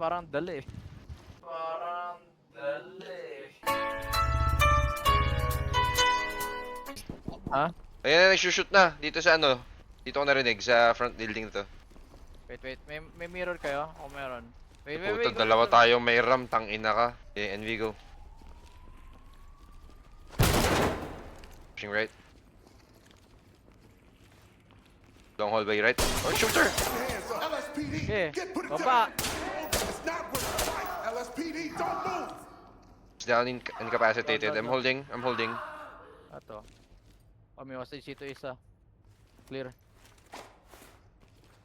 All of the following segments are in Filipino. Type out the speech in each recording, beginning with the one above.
parang dali. Parang dali. Ha? Ayan na, nagsushoot na. Dito sa ano. Dito ko narinig, sa front building na to. Wait. May mirror kayo? O meron? Wait. Puta, Go, dalawa go. tayong may RAM, tangina ka. Okay, Envigo. Pushing right. Long hallway right. Oh, shooter! LSPD, Okay, get put it baba. down. It's not worth the fight. LSPD, don't move. It's down, incapacitated. I'm holding. Ato. Oh, may hostage dito isa. Clear.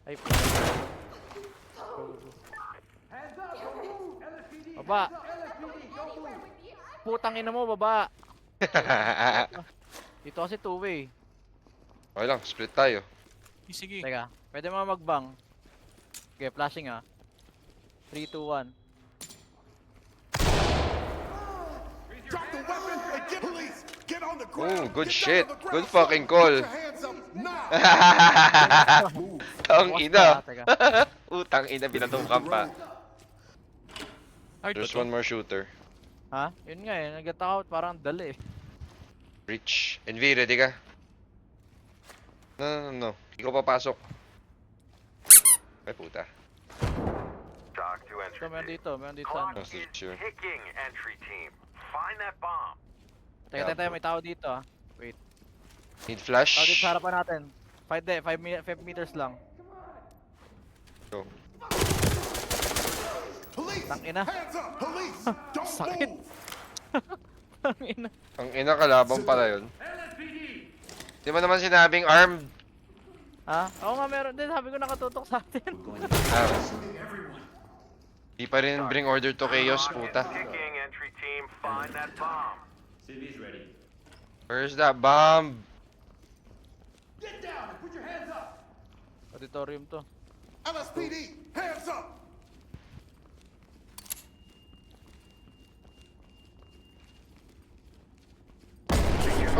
Ay, baba! Putang ina mo, baba! Dito kasi two-way. Okay lang, split tayo. Sige. Teka, pwede mga magbang. Okay, flashing 3, 2, 1. Drop the weapon and get police. Get on the Oh, ground. good Get down shit. on the ground. Good fucking call. Put your hands up now. Move. Tang ina. Teka. Utang ina, binatukan pa. Hard ba There's to? one more shooter. Ha? Yun nga nag-attack parang dali. Reach. Envy, ready ka? No. Ikaw papasok. Ay, puta. Talk to entry Ito, meron team. dito Clock ano. That's is sure. ticking, entry team. Find that bomb. Teka, may tao dito Need Tao flash? dito sa harapan natin. 5 meters lang. Go. Police. Tang ina. Hands up. Police. Don't Sakit. move. Tang ina. Ang ina, kalaban pala yun. Di mo naman sinabing armed. Ha? Oo nga meron din. Sabi ko nakatutok sa atin. Ah. Di pa rin bring order to chaos, Clock puta. is ticking, entry team. Find that bomb. Where's that bomb? Get down and put your hands up. Auditorium to. LSPD, hands up.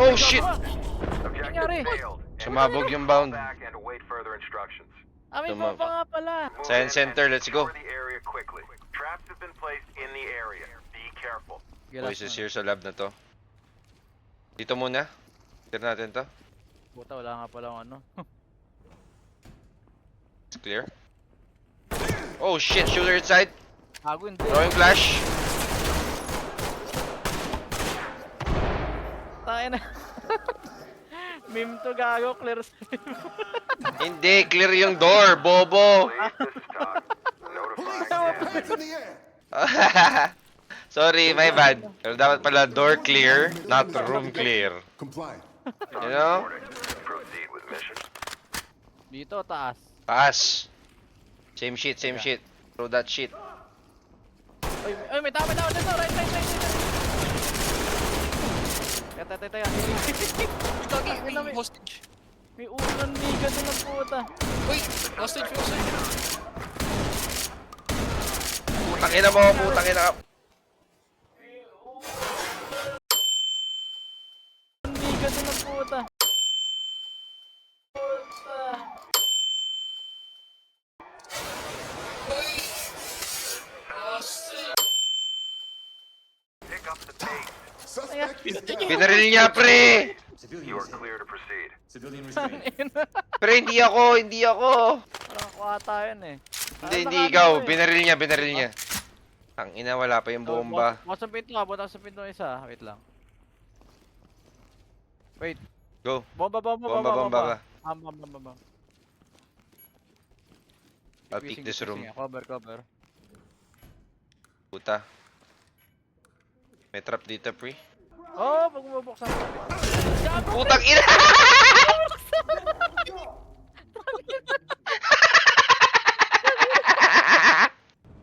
Oh shit! Objective Nangyari? failed. Sumabog yung Fall bound. back and await further instructions. May Tama. bomba nga pala. Move Science in and center, let's go. secure the area quickly. Traps have been placed in the area. Be careful. Voices here sa lab na to. Dito muna. Clear natin to. Puta, wala nga pala ano. It's clear. Oh shit, shooter inside. Hago hindi. Throwing flash. Tayo na. Meme to gago, clear sa Hindi, clear yung door, bobo. Police, this is Talk. Police, Notifying hands in the air. Sorry, my bad. Pero dapat pala door clear, not room clear. Comply. You know? Proceed with mission. Dito, taas. Pass. Same shit. Throw that shit. Ay, may tao dito. Right. Taya. Gagi, may hostage. May unang niga din ng puta. Uy, hostage. Putang ina mo, putang ina ka. Niga din ng puta. Pick up the pace. Suspect is down. Binaril niya, pre! You are clear to proceed. Pre, hindi ako. Parang ako ata yun eh. Hindi ikaw. Binaril niya. Ang ina, wala pa yung bomba. Bukas ang pinto bukas ang pinto isa. Wait lang. Wait. Go. Bomba. Bomba. Bam. I'll peek this room. Cover. Puta. May trap dito, pre. Oh, pag bubuksan. Putang ina!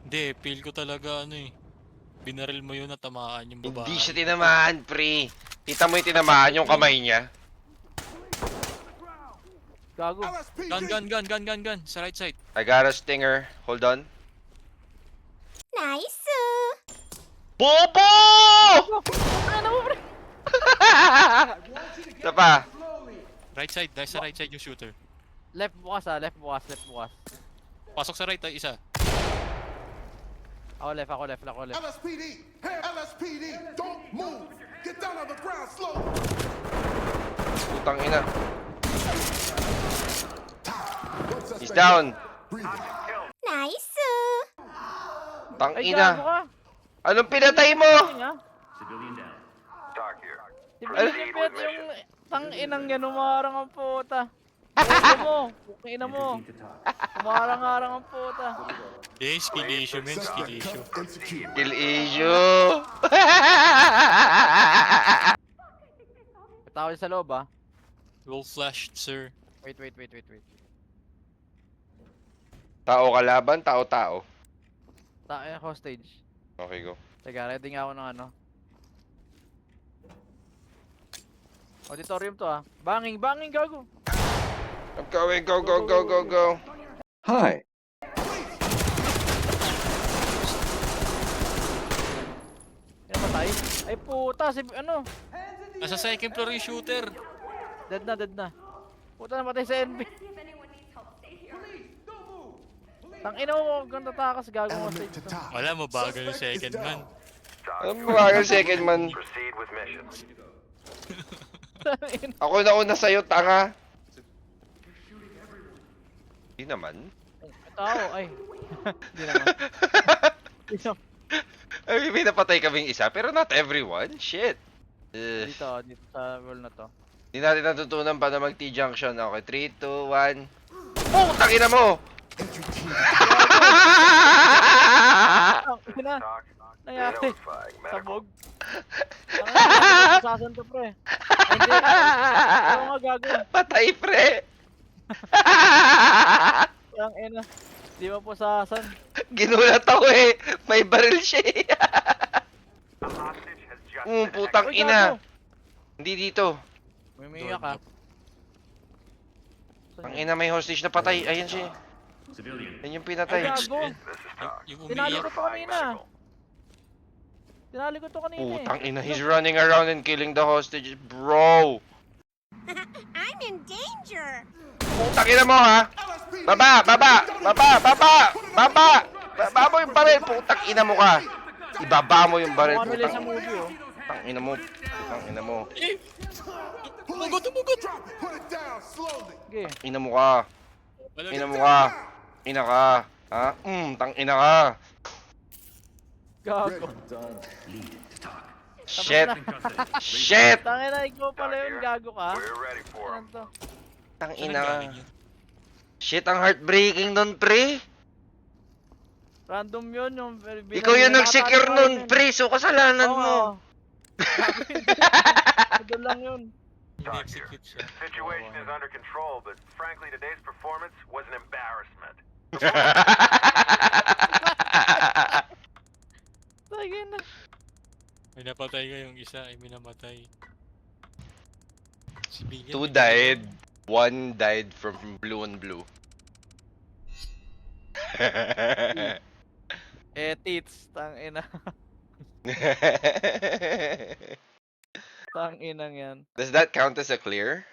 Hindi, feel ko talaga binaril mo yun at tamaan yung babae. Hindi siya tinamaan, pre. Kita mo yung tinamaan yung kamay niya. Gago. LSPD. Gun. Sa right side. I got a stinger. Hold on. Nice. Bobo! Ano mo, pre? Isa pa. Right side. Dahil sa right side yung shooter. Left bukas. Pasok sa right, isa. Ako left. LSPD! Hey, LSPD! Don't move! Get down on the ground slow! Putang ina. One suspect He's down. breathing. Nice. Tang Ay, ina. gago ka. Anong pinatay mo? Lasing ah. Talk here. Di Proceed ba with yung mission. tang-inang yan, umarang ang puta. Puta mo, putang ina mo. Umarang-arang ang puta. Eh, skill issue, man. Skill Suspect issue. cuffed and secured. Kill issue. Tawag sa loob ah. Roll flashed, sir. Wait. Tao kalaban, tao-tao. Tayo hostage. Okay, go. Teka, ready nga ako ng ano. Auditorium to ah. Banging, gago. I'm going, go. Hi. Yan patay. Ay puta, si ano. Nasa second floor yung shooter. Dead na. Puta na patay sa NB. Tangina mo, ganda takas gago mo Element to stage. top. Wala, mabagal yung Suspect is second man. down. Talk Ano here. ba second man? Proceed with mission. Tangina. Ako na una sa'yo, tanga. Hindi naman. May tao, ay. Hindi naman. Dito, Ay, may napatay kaming isa, pero not everyone. Shit. dito sa wall na to. Hindi natin natutunan pa na mag-T-junction. Okay, 3, 2, 1. Oh, tangina mo! Entry team. Tangina, Talk. nangyari. Notifying medical. Sabog. Tangina, sasan to pre. Ay, hindi. Ano nga gago? Patay, pre! Tangina. Di ba po sasan? Ginulat ako eh. May baril siya eh. The hostage has just been Putang Uy, ina. gago. Hindi dito. May umiiyak ka. Ang ina, may hostage na patay. Ayan siya. Yan yung Ay pinatay. gago. This is talk. Yung Tinali umiiyak. ko to kanina. Tinali ko to kanina eh. Putang ina, he's running around and killing the hostages. Bro! I'm in danger. Putang ina mo ha! Baba! Baba mo yung baril! Putang ina mo ka! Ibaba mo yung baril. Mukha nila sa Putang movie oh. ina mo. Tumugot! Drop it. Put it down slowly. Sige. Ina mo ka. Wala Ina mo ka. Ina ka. Ha? Tang ina ka. Gago. Shit. Shit. Tangina, ikaw pala yun. Gago ka. We're ready for Ano him. to? Tang Saan ina ka. galing yun? Shit, ang heartbreaking nun, pre. Random yun. Yung Ikaw yung nag-secure nun, pre. So, kasalanan mo. Doon lang yun. Ini-execute siya. Situation is under control, but frankly, today's performance was an embarrassment. Tangina. May napatay ka yung isa, ay may namatay. Civilian. 2 died. 1 died from blue on blue. Tits. Tangina. Tanginang yan. Does that count as a clear?